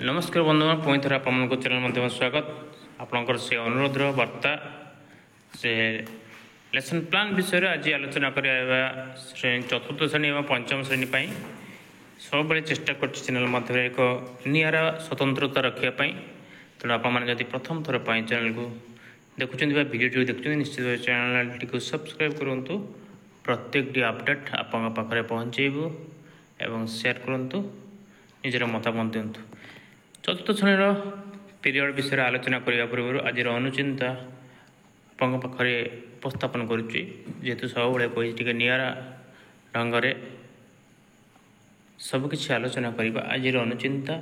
नमस्कार बंधुगण पुणी थर आप चैनल मध्य स्वागत आपणकर से अनुरोध वार्ता से लेसन प्लान विषय आज आलोचना करवा चतुर्थ श्रेणी और पंचम श्रेणी सब चेष्टा कर चैनल मध्य एक निरा स्वतंत्रता रखापी तेणु आपड़ी प्रथम थर चैनल को देखुं भिडियो देखुं निश्चित चैनल टी सब्सक्राइब करूँ प्रत्येक अपडेट आपंक पाखे पहुँचेबू एवं शेयर करूँ निजर मतामत दिंतु चतुर्थ श्रेणीर पीरियड विषय आलोचना करने पूर्व आज अनुचिंता आपंक पाखे उपस्थापन करुच्ची जेहेतु सब कही निरा ढंग से सबकि आलोचना करवा आज अनुचिंता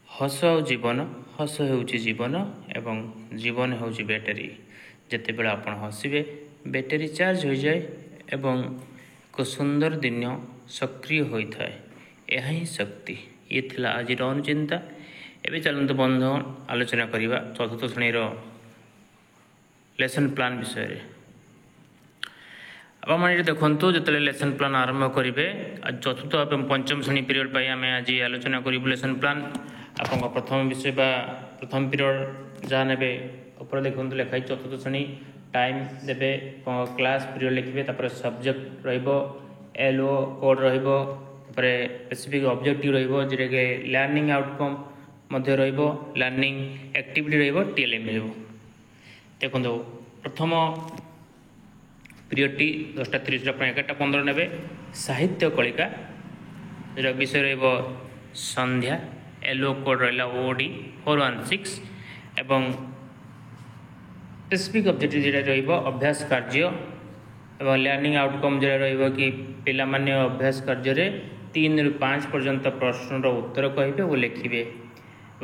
हस जीवन हस हो जीवन एवं जीवन हूँ बैटेरी जिते बड़े आप हसबे बैटेरी चार्ज हो जाए एवं एक सुंदर दिन सक्रिय होता है यह ही शक्ति ये थिला आज अनुचिंता एवं चलते बंधु आलोचना करवा चतुर्थ श्रेणीर लेसन प्लान विषय आपने देखूँ जो लेसन प्लान आरंभ करेंगे चतुर्थ और पंचम श्रेणी पीरियड आम आज आलोचना करूँ लेसन प्लान आप प्रथम विषय प्रथम पीरियड जहाँ ने ऊपर देखते लिखाई चतुर्थ श्रेणी टाइम देवे क्लास पीरियड लिखे subject LO code specific objective जोटा लर्निंग आउटकम मध्य लर्निंग एक्टिविटी टीएलएम देखो प्रथम पीरियड टी 10:30 11:15 ने साहित्य कलिका जो विषय संध्या एलओ कोड रहा ओडी 416 एवं स्पेसिफिक ऑब्जेक्टिव जोटा अभ्यास कार्य एवं लर्निंग आउटकम जो कि पिला माने अभ्यास कार्य 3 ରୁ 5 पर्यंत प्रश्नर उत्तर कहे और लिखे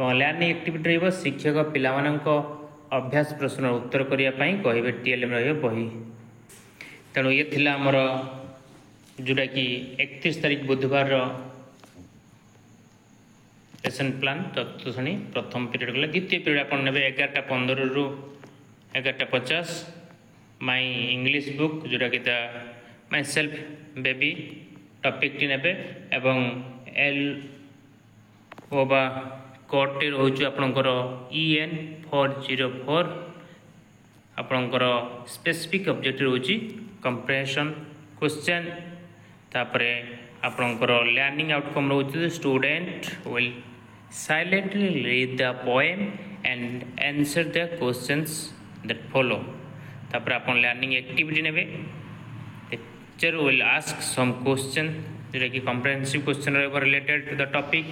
और लर्निंग एक्टिविटी शिक्षक पिलामानंको अभ्यास प्रश्न उत्तर करने कहे टीएलएम बही तेणु ये थिला आमर जोटा कि 31 तारीख बुधवार लेसन प्लान चतुर्थ श्रेणी प्रथम पीरियड गला द्वितीय पीरियड आप 11:15 ରୁ 11:50 माई इंग्लिश बुक जोटा कि myself baby topic T ने एवं एल ओबा कोड टी रोचे आपणकर EN 404 आपणकर स्पेसिफिक ऑब्जेक्टिव रोची कंप्रेशन क्वेश्चन तापरे आपणकर लर्निंग आउटकम रोचे student will silently read the poem and answer the questions that follow तापरे आपन लर्निंग एक्टिविटी नेबे teacher will ask some question जोटा कि comprehensive question related to the topic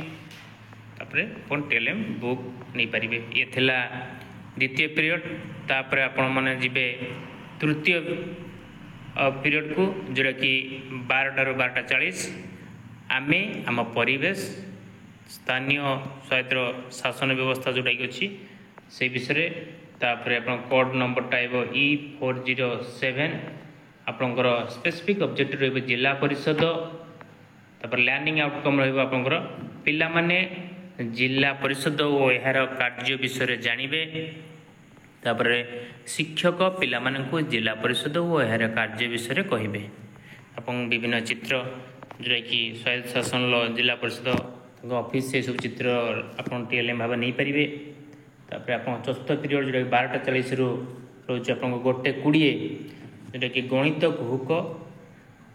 तापरे अपन टीएलएम बुक नहीं पारिबे ये थिला द्वितीय पीरियड तापरे आपण माने जिबे तृतीय पीरियड को जोटा कि 12 ରୁ 12:40 आमे आम परिवेश स्थानीय स्वायत्त शासन व्यवस्था जोटा कि अच्छी से विषय तापरे आपण कोड नंबर टाइप E407 आपणकर स्पेसिफिक ऑब्जेक्टिव रही जिला परिषद तापर लर्निंग आउटकम रही पिला माने जिला परिषद और यार कार्य विषय जानवे तापर शिक्षक पिला मानकु जिला परिषद और यार कार्य विषय कहे आप विभिन्न चित्र जोटा कि स्वायत्त शासन जिला परिषद ऑफिस से सब चित्र आप टीएलएम भाव नहीं पारे तापर आप चतुर्थ पीरियड जोटा 12:40 रोचे आप 1:20 जोटा कि गणित कुहुक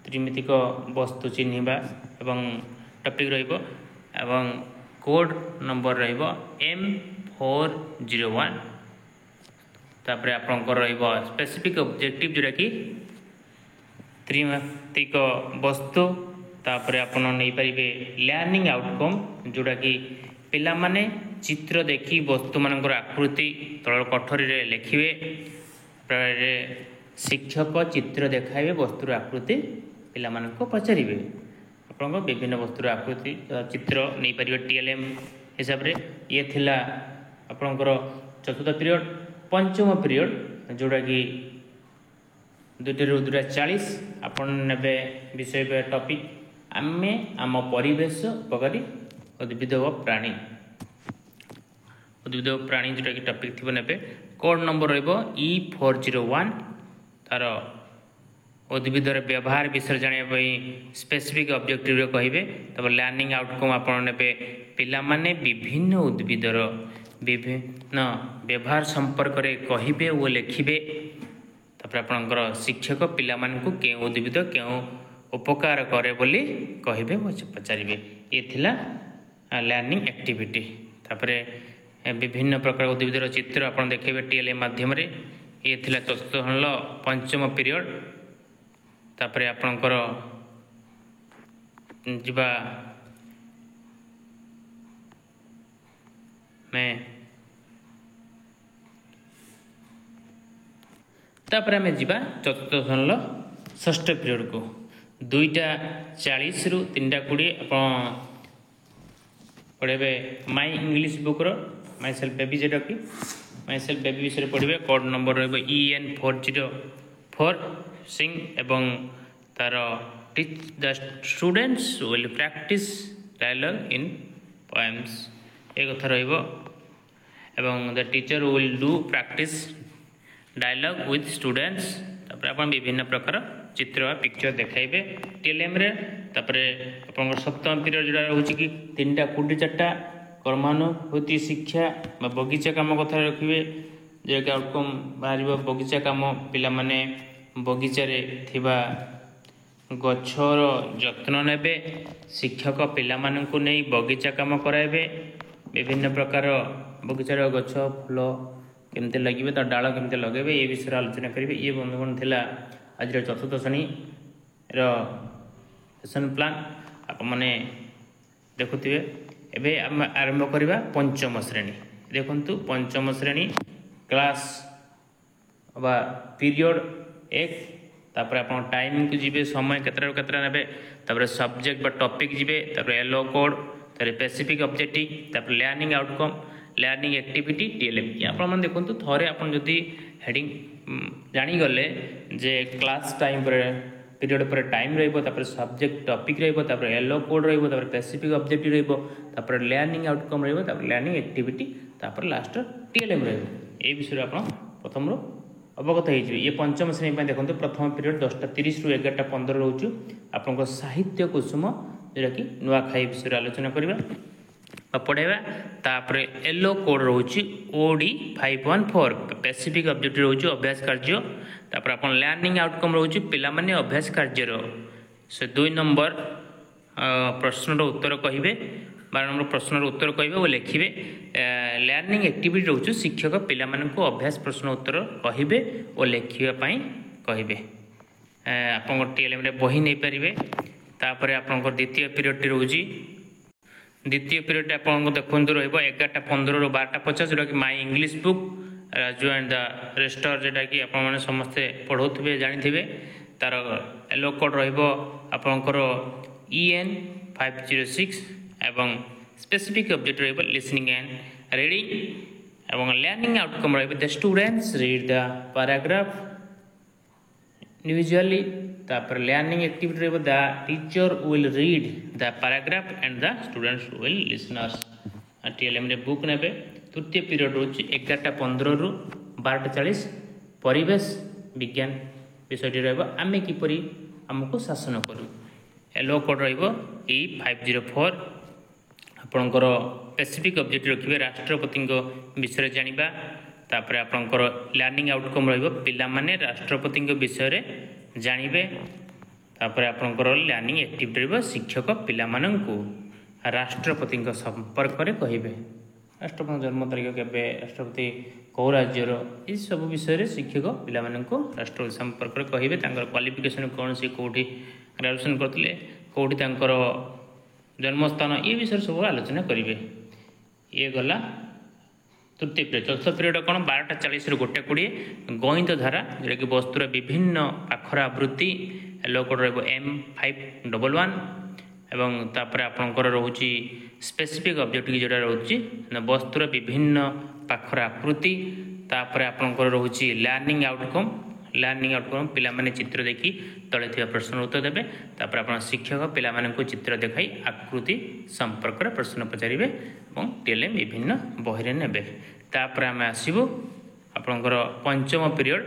त्रिमितिक वस्तु चिन्हवा एवं टॉपिक एवं कोड नंबर M401 तापर आपंकर स्पेसिफिक ऑब्जेक्टिव जोटा कि त्रिमितिक वस्तु तापर आपन नहीं पारे लर्निंग आउटकम जोटा कि पिला माने चित्र देखी वस्तु मानकर आकृति तल कठोरी लिखिए शिक्षक चित्र देखाइबे वस्तुर आकृति पिला मानक पचारे आप विभिन्न वस्तुर आकृति चित्र नहीं पारे टीएलएम हिसाब रे ये थिला आपणकर चतुर्थ पीरियड पंचम पीरियड जोटा कि 2 ରୁ 2:40 आपन नेबे विषय टॉपिक आमे आम परिवेश उपकारी उद्भिद व प्राणी जोटा कि टॉपिक थी ने कोड नंबर E401 तार उद्भिदर व्यवहार विषय जाना स्पेसिफिक ऑब्जेक्टिव कहे तब लर्निंग आउटकम आप ने पिला माने विभिन्न उद्भिदर विभिन्न व्यवहार संपर्क में कहे और लिखिबे तापर आपणकर शिक्षक पिला मानकु के उद्भिद क्यों उपकार करे बोली कहे पचारे ये थिला लर्निंग एक्टिविटी तापर विभिन्न प्रकार उद्भिदर चित्र आप देखिए टीएलए माध्यम ये थिला चतुर्थ पंचम पीरियड तापर आपणकर जीवा मैं तापर आम जीवा चतुर्थ षष्ठ पीरियड को 2:40 रु 3:20 आप पढ़े माई इंग्लिश बुक्र माई सेल्फ बेबी जेटा कि माई सेल्फ बेबी विषय पढ़े कोड नंबर EN404 सिंह एवं तार teach the students will practice dialogue in poems एक कथा एवं the teacher will do practice dialogue with students तापर आप विभिन्न प्रकार चित्र पिक्चर देखाइबे टीएलएम रे तापर अपन सप्तम पीरियड जोड़ा रोचे कि 3:24 कर्मानुभूति शिक्षा बगीचा काम कथा रखिए जो कि आउटकम बाहर बगीचा काम पिला माने बगीचारे थिबा गछर जत्न नेबे शिक्षक पिला माननकु नै बगीचा काम कराइबे विभिन्न प्रकार बगीचार गछ फूल केमते लगे तो डाल केमते लगे ये विषय आलोचना करेंगे ये बंधुगण थिला आज चतुर्थ श्रेणी लेसन प्लान आप मैंने देखुए एवं आम आरंभ करवा पंचम श्रेणी देखु पंचम श्रेणी क्लास बा पीरियड 1 तापर आप टाइम को जी समय केतरा ने सब्जेक्ट बा टॉपिक जी येलो कोड स्पेसिफिक ऑब्जेक्टिव तापर learning outcome learning activity TLM आप देखो थे आप हेडिंग जानीगले जे क्लास टाइम पर पीरियड पर टाइम रहा सब्जेक्ट टॉपिक रहा येलो कोड रहा स्पेसिफिक ऑब्जेक्टिव रहा लर्निंग आउटकम रहा लर्निंग एक्टिविटी लास्ट टीएलएम रही विषय आप प्रथम अवगत हो ये पंचम श्रेणी देखो प्रथम पीरियड 10:30 रु 11:15 रोचु आप साहित्य कुसुम जोटा कि नुआखाई विषय आलोचना करवा पढ़ेगा तापर येलो कोड रोचे OD 514 स्पेसिफिक ऑब्जेक्टिव रोचे अभ्यास कार्य तापर अपन लर्निंग आउटकम रोचे पिला माने अभ्यास कार्यर से 2 नंबर प्रश्नर उत्तर कहिबे 12 नंबर प्रश्नर उत्तर कहिबे और लिखिबे लर्निंग एक्टिविटी रोचे शिक्षक पिला माननकु अभ्यास प्रश्न उत्तर कहिबे और लिखिबा पई कहिबे आपन टीएलएम रे बही नै परिबे तापर आपन द्वितीय पीरियड टी रोची द्वितीय पीरियड आप देखो रहा 11:15 रु 12:50 जोटा कि my English book Raju and the रेस्टर जोटा कि आप समस्ते पढ़ोथे जानी तार येलो कोड रपर EN506 एवं स्पेसिफिक ऑब्जेक्ट रही लिसनिंग एंड रीडिंग एवं लर्निंग आउटकम रही the students read the paragraph individually तापर लर्निंग एक्टिविटी रही the teacher will read the paragraph and the students will listeners TLM रे बुक नेबे तृतीय period रोची 11:15 रु 12:40 परिवेश विज्ञान विषयटी रहिबो आमे किपरि हमको शासन करू येलो कोड रहिबो E504 आपणकर स्पेसिफिक ऑब्जेक्ट रखिबे राष्ट्रपति विषय जानिबा तापर आपणकर लर्निंग आउटकम रहिबो पिला माने राष्ट्रपति विषय रे जानिबे तापर आपणकर लर्निंग एक्टिविटी रहिबो शिक्षक पिला माननकु राष्ट्रपति संपर्क रे कहिबे राष्ट्रपति जन्म तारीख केबे राष्ट्रपति कौ राज्यर ये सब विषय रे शिक्षक पिला माननकु राष्ट्रपति संपर्क रे कहिबे तांकर क्वालिफिकेशन कोन सी कोठी ग्रेजुएशन करथिले कोठी तांकर जन्मस्थान ये विषय सब आलोचना करेंगे ये गला तृतीय पीरियड चतुर्थ पीरियड कौन 12:40 रु 1:20 गणित धारा जोटा कि वस्तुर विभिन्न आखर आवृत्ति येलो कोड M511 एवं तापर आपणकर रोची स्पेसिफिक ऑब्जेक्ट जोटा रोची वस्तुर विभिन्न पाखर आकृति तापर आपणकर रोची लर्निंग आउटकम पिला माने चित्र देखी तले थिबा प्रश्न उत्तर देबे तापर आपण शिक्षक पिला माने को चित्र देखाई आकृति संपर्क रे प्रश्न पचारिबे एवं टीएलएम विभिन्न बहिरे नेबे तापर आमे आसीबो आपणकर पंचम पीरियड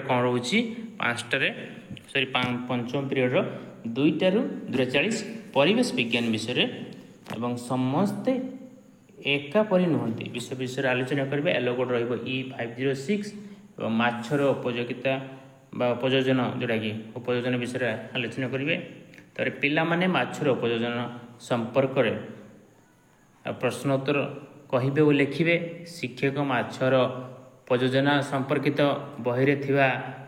कोन रोची 5 रे सरी पंचम पिरियड 2टारू 2:40 परिवेश विज्ञान विषय एवं समस्ते एकापरी नुहति विषय विषय आलोचना करेंगे। एलो कोड E506 और माछर उपयोगिता उपयोजन जोटा कि उपयोजन विषय आलोचना करेंगे। तर पिला माने माछर उपयोजन संपर्क प्रश्नोत्तर कहिबे और लिखिबे। शिक्षक माछर उपयोजना संपर्कित बही रे थिबा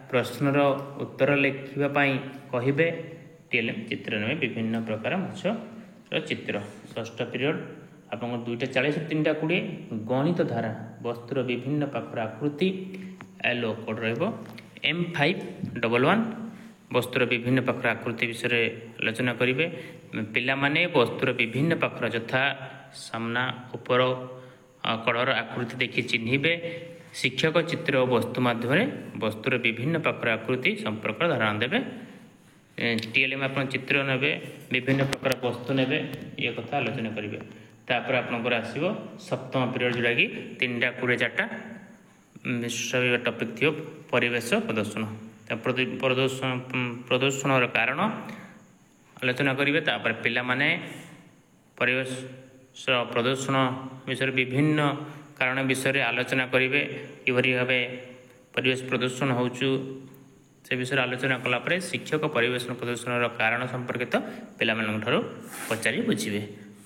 प्रश्नर उत्तर लिखिबा पई कहिबे। टीएलएम चित्र ने विभिन्न प्रकार माछर चित्र। षष्ठ पीरियड आपन 2:40 3:20 गणित धारा वस्तुर विभिन्न प्रकार आकृति एलो कोड रहबो। M511 वस्तुर विभिन्न प्रकार आकृति विषय आलोचना करेंगे। पिला माने वस्तुर विभिन्न प्रकार यथा सामना ऊपर कड़र आकृति देखि चिन्हिबे। शिक्षक चित्र और वस्तु माध्यम वस्तुर विभिन्न प्रकार आकृति संपर्क धारणा देवे। टीएलएम आप चित्र ने विभिन्न प्रकार वस्तु ने ये कथा आलोचना करेंगे। तापर आपंकर आसो सप्तम पीरियड जोटा कि 3:20 4टा विषय टपिक थी परिवेश प्रदर्शन। प्रदर्शन कारण आलोचना करेंगे। तापर पिला माने परिवेश प्रदर्शन विषय विभिन्न कारण विषय आलोचना करेंगे। किभली भाव परिवेश प्रदर्शन हो से विषय आलोचना कलापर शिक्षक परिवेश प्रदर्शन कारण संपर्कित पिला पचारि बुझे।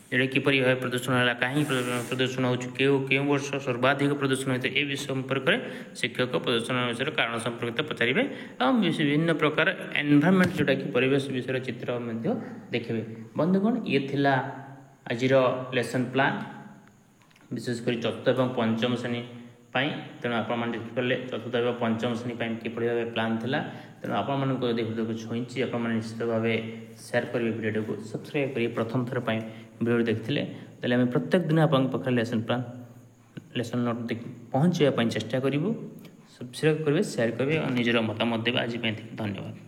जोटा किपरि भाव प्रदर्शन है कहीं प्रदर्शन हो क्यों वर्ष सर्वाधिक प्रदर्शन होता है ये विषय संपर्क में शिक्षक प्रदर्शन विषय कारण संपर्कित पचारे और विभिन्न प्रकार एनवायरनमेंट जोटा कि परिवेश विषय चित्र देखिए। बंधुगण ये थिला आजिर लेसन प्लान विशेषकर चतुर्थ और पंचम श्रेणी तेणु आपले चतुर्थ और पंचम श्रेणी किपरि भाव प्लान थिला। तेणु आपण हृदय को छुईची आपने निश्चित भाव सेयार करेंगे। वीडियो को सब्सक्राइब करेंगे। प्रथम थर वीडियो देखते आम प्रत्येक दिन आप लेसन प्लान लेसन नोट पहुँचापी चेष्टा करूँ। सब्सक्राइब करेंगे, सेयार करेंगे और निजर मतामत देवे। आज धन्यवाद।